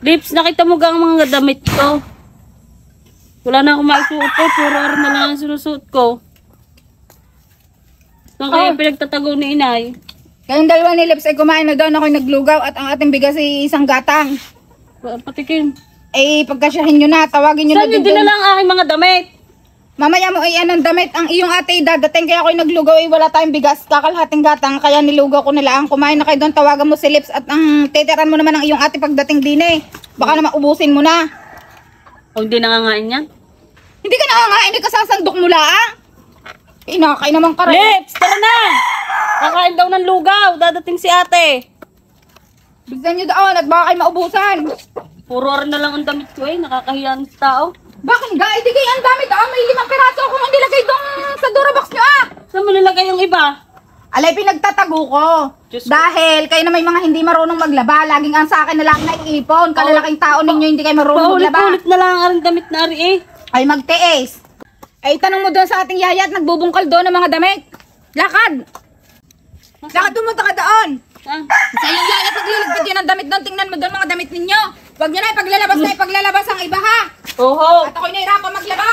Lips, nakita mo gang mga damit ko. Wala na akong maisuot ko. Puro araw na lang ang sinusuot ko. Saan kaya pinagtatago ni inay? Kayong dalawa ni Lips ay kumain na doon ako'y naglugaw at ang ating bigas ay isang gatang. Patikin. Eh, pagkasyahin nyo na, tawagin nyo na saan yun din na lang aking mga damit? Mamaya mo ay anong damit ang iyong ate dadating kaya ako'y naglugaw ay wala tayong bigas, kakalahating gatang, kaya nilugaw ko nila ang kumain na kayo doon, tawagan mo si Lips at ang titiran mo naman ang iyong ate pagdating din eh. Baka naman ubusin mo na. O hindi nangangain yan? Hindi ka nangangain, hindi ka sasandok mo laang. Inakay naman ka rin. Lips, tara na! Kakain daw ng lugaw, dadating si ate. Bigyan nyo doon at baka kayo maubusan. Puro araw na lang ang damit ko eh, nakakahiya ng tao. Bakit ga? Hindi kayo ang dami doon, may 5 piraso akong nilagay doon sa Durabox nyo ah. Saan mo nilagay yung iba? Alay, pinagtatago ko. Diyos dahil kayo na may mga hindi marunong maglaba, laging ang sa akin na lang naiipon. Kalalaking tao ninyo hindi kayo marunong maglaba. Paulit-ulit na lang ang damit na ari eh. Ay magtiis. Ay tanong mo doon sa ating yaya at nagbubungkal doon ng mga damit. Lakad! Lakad, pumunta ka doon. Sa iyong yaya pagliligpit yun ang damit doon. Tingnan mo doon mga damit ninyo. Huwag nyo na ipaglalabas na ipaglalabas ang iba ha. Oho. At ako'y nahirapan maglaba.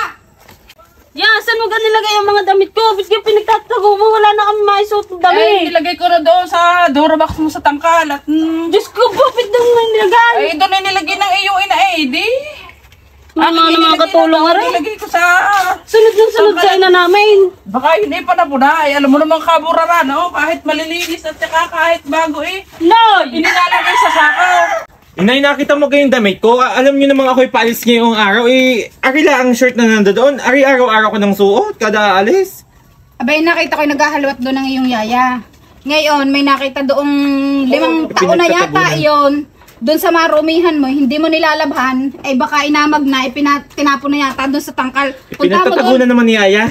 Saan mo ka nilagay ang mga damit ko? Ba't ka pinagtatago mo? Wala na kami maisuot ng damit. Nilagay ko na doon sa Durabox mo sa tangkal at Diyos ko, bakit daw may nilagay? ay doon ay nilagay ng iyong ina eh, di. Ano mga katulong nga rin? Nilagay ko sa Sunod ng sunod sa ina namin. baka hindi pa na po na. Ay, alam mo naman kaburaran, no? Kahit malilinis at saka kahit bago eh. Loy! Inilalagay sa sakaw. Inay, nakita mo kayong damit ko. Alam niyo namang ako'y paalis ngayong araw. Ari lang ang shirt na nandoon. Ari araw-araw ko nang suot kada alis. Abay, nakita ko'y naghahalwat doon ng iyong yaya. Ngayon, may nakita doong 5 taon na yata iyon. Doon sa marumihan mo, hindi mo nilalabhan, ay baka inamag na, tinapon na yata doon sa tangkal. Pinagtatago na naman ni Yaya.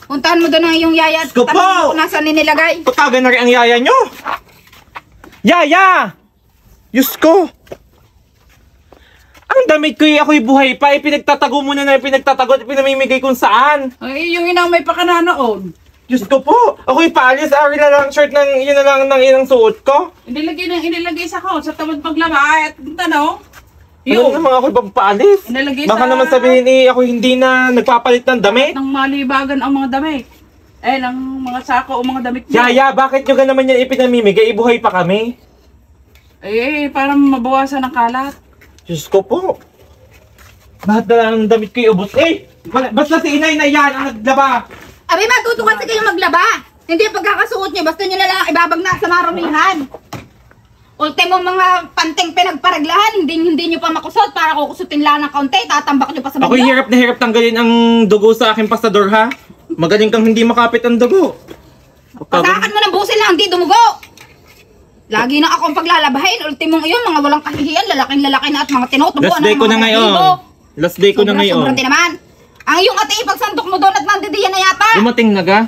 Puntahan mo doon ang iyong yaya at Sko po! tanong mo kung nasaan nilagay. Putagan na rin ang yaya nyo. Yaya! Diyos ko! Ang damit ko ako'y buhay pa. Pinagtatago mo na pinagtatago at pinamimigay kung saan. Ay, yung ina may pakananoon. Diyos ko po! Ako'y paalis. Ari na lang shirt ng yun na lang ng inang suot ko. Inilagay sa ko sa tamad paglaba at tanong. Ano naman ako'y papaalis? Inilagay Baka sa naman sabihin ako hindi na nagpapalit ng damit. nang malibagan ang mga damit. Eh, ng mga sako o mga damit mo. Yaya, bakit nyo ka naman yan ipinamimigay? Ibuhay pa kami. Eh, para mabawasan ang kalat. Diyos ko po. Bakit na lang ang damit ko iubos? Basta si inay na yan ang naglaba. Abay, matuto kasi kayo maglaba. Hindi pagkakasuot nyo, basta nyo na lang ibabag na sa marumihan. Ultimo mga panteng pinagparaglahan, hindi nyo pa makusot para kukusutin lang ng kaunti, tatambak nyo pa sa bagyo. Ako'y hirap na hirap tanggalin ang dugo sa aking pasador ha. Magaling kang hindi makapit ang dugo. Pasakan mo ng busil lang, hindi dumugo. Lagi na akong paglalabahin, ultimong iyon, mga walang kahihiyan, lalaking lalaki na at mga tinutubuan. Last day ko na ngayon. Last day ko na ngayon. Sobrang naman. Ang iyong ate, ipagsandok mo doon at nandidiyan na yata. Dumating na ga?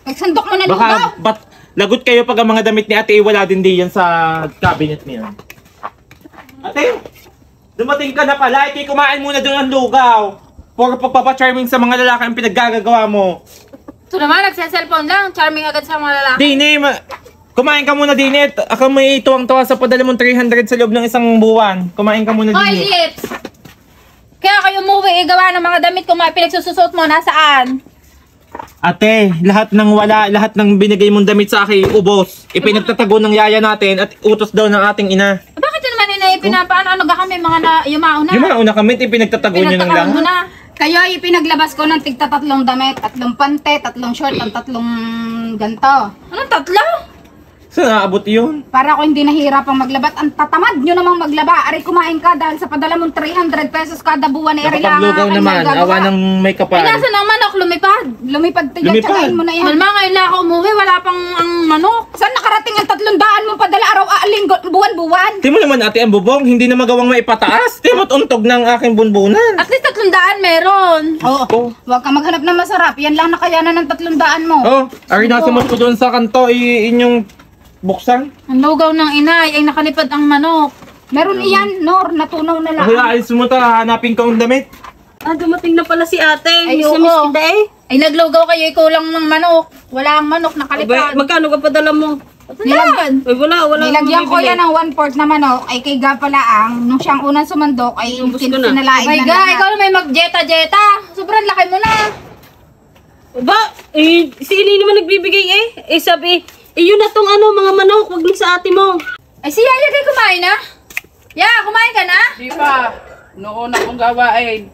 Pagsandok mo na Baka, lugaw. lagot kayo pag ang mga damit ni ate wala din diyan sa cabinet niya. Ate, dumating ka na pala. Ikay kumain muna doon ang lugaw. Puro pagpapacharming sa mga lalaki ang pinaggagawa mo. Ito naman, nagsa-cellphone lang. Charming agad sa mga lalaki. Dine, kumain ka muna Dine. Ako may tuwang-tuwa sa padala mong 300 sa loob ng isang buwan. Kumain ka muna Hoy, Dine. Lips! Kaya kayo umuwi, gawa ng mga damit kung mga pinagsususot mo, nasaan? Ate, lahat ng binigay mong damit sa akin, ubos. Ipinagtatago ng yaya natin at utos daw ng ating ina. Bakit yun naman yun pinapaano? Ano ga kami, mga yumauna? Yung mga una kami, ipinagtatago niyo ng Pinagtakalan mo lahat. na. Kayo ay pinaglabas ko ng tigta 3 damit, 3 pante, 3 short, at 3 ganto. Anong 3? Saan naabot yun? Para ako hindi nahihirapang maglaba at ang tatamad nyo namang maglaba. Ari kumain ka dahil sa padala mong 300 pesos kada buwan na iri lang. Nakapaglugaw naman, awa ng may kapal. Ay, nasa ng manok, lumipad. Lumipad tayo, Lumipad? tsakain mo na yan. Malma, ngayon lang ako umuwi, wala pang ang manok. Saan nakarating ang 300 mo padala araw, linggo, buwan-buwan? Di mo naman ate ang bubong, hindi na magawang maipataas. Di mo't untog ng aking bunbunan. At least 300 meron. Oo, Oh. huwag ka maghanap ng masarap. Yan lang nakayanan ng 300 mo. Oh, ari nasa mo doon sa kanto, inyong buksan. Ang lugaw ng inay ay nakalipad ang manok. Meron iyan, Nor, natunaw na lang. Ako alis mo ta, hanapin ko ang damit. Dumating na pala si ate. Ay, Miss na oo. miss kita eh. Ay, naglugaw kayo, kulang ng manok. Wala ang manok, nakalipad. Magkano ka padala mo? Ay, wala. Nilagyan ko bibili. yan ng 1/4 na manok, ay kay Ga pala ang, nung siyang unang sumandok, ay Inubos ko na. kinalaig Ay, na Ga, lahat. ikaw na may mag-jeta-jeta. Sobrang laki mo na. Ba? Si Ili naman nagbibigay eh. Eh, sabi, yun na tong ano, mga manok, wag lang sa ate mo. Ay, si Yaya kay kumain na? Ya, kumain ka na? Di pa. Noon akong gawain.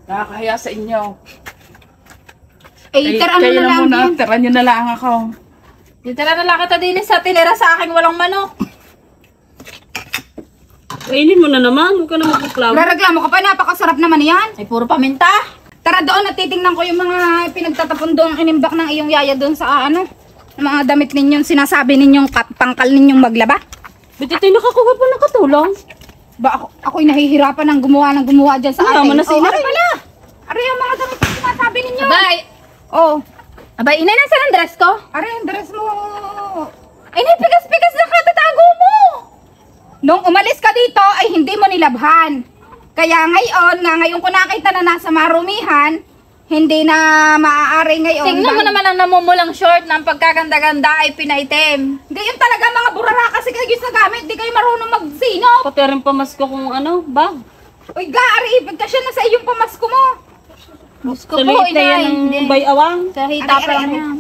Nakakahiya sa inyo. Ay, tara kayo na lang muna. yan. Tara nyo na lang ako. Di tara na lang kita din sa tinira sa aking walang manok. Kainin mo na naman, huwag ka na magreklamo. Reklamo ka pa, napakasarap naman yan. Ay, puro paminta. Tara doon at titingnan ko yung mga pinagtatapon doon, inimbak ng iyong yaya doon sa ano, ng mga damit ninyong sinasabi ninyong pangkal ninyong maglaba. Ba't ito'y nakakuha pa ng katulong? Ba ako'y nahihirapan ng gumawa dyan sa Wala atin. mo na sila. Ari pala. Ari ang mga damit na sinasabi ninyo. Abay. Oh, Abay, inay, nasan ang dress ko? ari ang dress mo. Ay, pigas-pigas na katatago mo. Nung umalis ka dito ay hindi mo nilabhan. Kaya ngayon ko nakita na nasa marumihan, hindi na maaari ngayon. Tingnan mo naman ang namumulang short na ang pagkaganda-ganda ay pinaitim. Gayon talaga mga burara kasi kayo sa gamit, di kayo marunong magsino. Pati rin pamasko kung ano, bag. Uy, Ga, ari, ipagkasya na sa iyong pamasko mo. Gusto Sa po, liit na yan inay. ng Hindi. bay-awang. Sa hita Ari, pa lang ari, yan.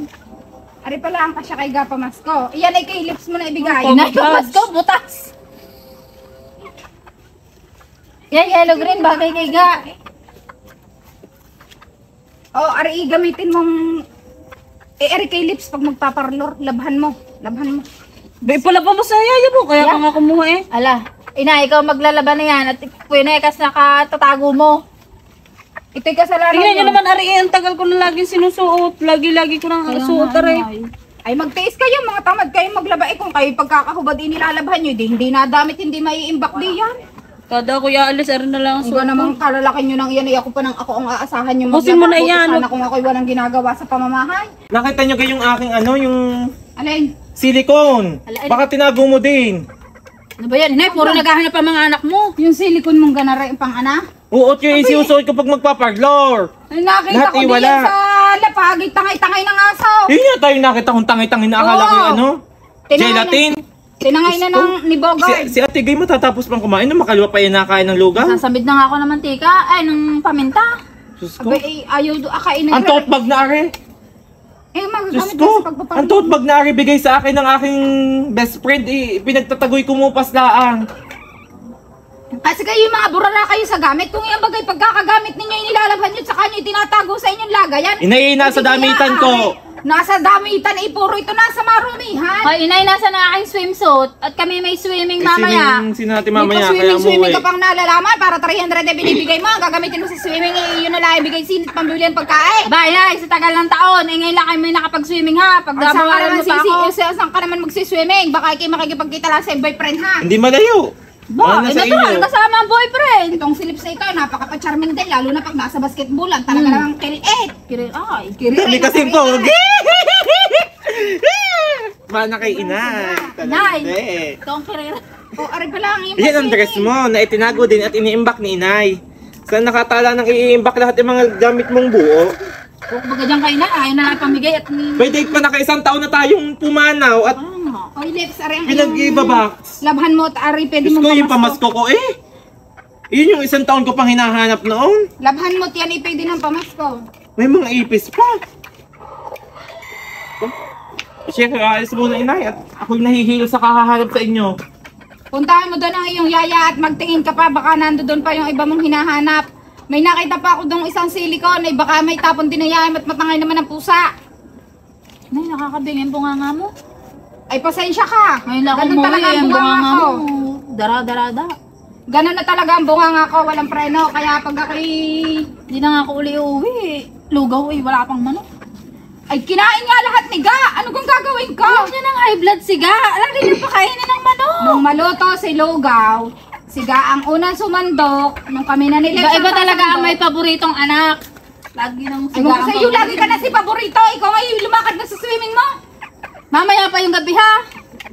Ari pala ang kasya kay Ga pamasko. Iyan ay kay lips mo na ibigay. Oh, Inay, papas ko, butas. Yan, yellow green, bagay kay Ga. Oh, ari, gamitin mong... ari kay lips pag magpaparlor, labhan mo. Labhan mo. Bay pala pa mo sa yaya mo, kaya ka nga kumuha eh. Ala, inay, ikaw maglalaban na yan at pinekas nakatatago mo. Ito'y kasalanan Tingnan nyo nyo. naman, Ari, ang tagal ko na laging sinusuot. Lagi-lagi ko nang suot, Ari. Ay, magtiis kayo, mga tamad kayo maglaba. Eh, kung kayo pagkakahubad inilalabhan nyo, hindi nadamit, hindi maiimbak di yan. Kada ko yaalis, Ari na lang ang Kung suot. namang kalalaki nyo nang iyan, ay ako pa nang ako ang aasahan nyo Busin mo na Buti yan. Sana kung ako'y walang ginagawa sa pamamahay. Nakita nyo kayong aking ano, yung Alin? silicone. Baka tinago mo din. Ano ba yan, inay? Puro naghahanap ang mga anak mo. Yung silicone mong ganara yung pang ana? Uot yung isusuot ko pag magpaparlor. Ay, nakita Lahat ko din iwala. yan sa lapag, tangay-tangay ng aso. Yun yata yung nakita kong tangay-tangay na akala ko yung ano. Gelatin. Tinangay na ng ni Bogart. Si Ate Gay matatapos pang kumain nung makaliwa pa yan nakain ng lugaw. Sasabit na nga ako ng mantika, ay, ng paminta. Diyos ko. Abay, ayaw akainin. Ang tote bag na are. Eh, Diyos magagamit ko. na sa pagpaparlor. Ang tote bag na are bigay sa akin ng aking best friend. Pinagtatagoy ko mo paslaang. Kasi kayo yung mga burara kayo sa gamit. Kung yung bagay pagkakagamit ninyo, inilalabhan nyo at saka nyo itinatago sa inyong lagayan. Inay, nasa Hindi damitan kaya, ko. Nasa damitan, puro ito nasa marumihan. Ay, inay, nasa na aking swimsuit at kami may swimming mamaya. Sino natin Hindi mamaya pa kaya swimming umuwi. ka pang nalalaman para 300 na binibigay mo. Ang gagamitin mo sa swimming, yun na lang ibigay sinit pambili ang pagkain. Ba, inay, sa tagal ng taon, eh ngayon lang kami nakapag-swimming ha. Pag Saan ka nabawalan naman mo pa ako. saan ka naman magsiswimming? Baka kayo makikipagkita lang sa boyfriend ha. Hindi malayo. Ba, Ano eh, sa natural, inyo? kasama ang boyfriend. Itong silips na ito, napaka-charming din, lalo na pag nasa basketballan. Talaga namang kilit. Ay, Hindi kasing pogi. Mana kay inay. Nay. Hindi. ito ang kirira. O, ari pa lang yung Yan ang dress mo na itinago din at iniimbak ni inay. Saan nakatala ng iimbak lahat yung mga gamit mong buo? Kung baga dyan kayo na, ayaw na lang pamigay at Pwede pa naka-isang taon na tayong pumanaw at Oy, lips, ari ang pinag-ibabox. labhan mo at ari, pwede Diyos mo ko, yung pamasko ko eh. Yun yung isang taon ko pang hinahanap noon. Labhan mo at yan, pwede ng pamasko. May mga ipis pa. Siyempre, alis muna inay at ako'y nahihilo sa kakahanap sa inyo. Puntahan mo doon ang iyong yaya at magtingin ka pa, baka nando doon pa yung iba mong hinahanap. May nakita pa ako doon isang silicone, ay baka may tapon din na yan at matangay naman ang pusa. Nay, nakakabingin bunganga mo. Ay, pasensya ka. Ngayon lang ako Ganun talaga umuwi, ang ang bunganga bunganga ko. mo. Dara-dara-da. Ganun na talaga ang bunganga ko, walang preno. Kaya pag ako'y... Hindi na nga ako uli uwi. Lugaw eh, wala pang manok. Ay, kinain nga lahat ni Ga. Ano kung gagawin ko? Alam niya ng high blood siga. Alam niya pakainin ng manok. Nung maluto si Lugaw, si Ga ang unang sumandok. Nung kami na nila Iba talaga ang may paboritong anak. Lagi ng Ay, mo kasi yung lagi ka na si paborito. Ikaw ngayon lumakad na sa swimming mo. Mamaya pa yung gabi ha.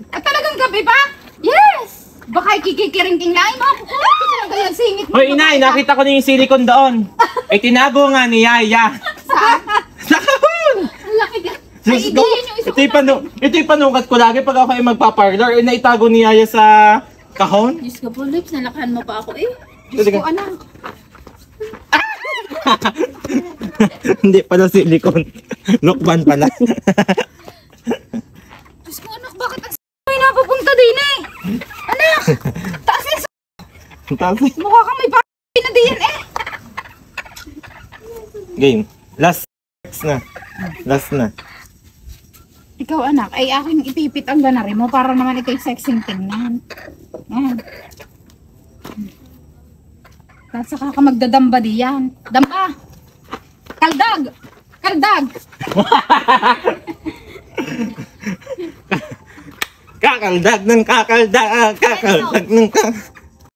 At talagang gabi pa? Yes! Baka ikikikiring-king na. Ay, mga kukulat ko talaga yan singit mo. Hoy inay, nakita ko na yung silicone doon. Ay tinago nga ni Yaya. Saan? Nakahon! Ang laki ka. Diyos Ay, ko. hindi, yun yung isuot Ito yung panukat ko lagi pag ako ay magpa-parlor. Eh, naitago ni Yaya sa kahon. Diyos ko po, Lips, nalakahan mo pa ako eh. Diyos ko, anak. Hindi pala silicone. Lokban pala. Diyos ko, anak, bakit ang may napapunta din eh? Anak! Taas yan sa Tapos, mukha kang may p***y na diyan eh. game. Last na. Last na. Ikaw anak, ay ako yung ipipit ang ganari mo para naman ikaw yung sexing tingnan. Yan. Tapos saka ka magdadamba diyan. Damba! Kaldag! Kaldag! Kakaldag ng kakaldag. Kakaldag ng kakaldag.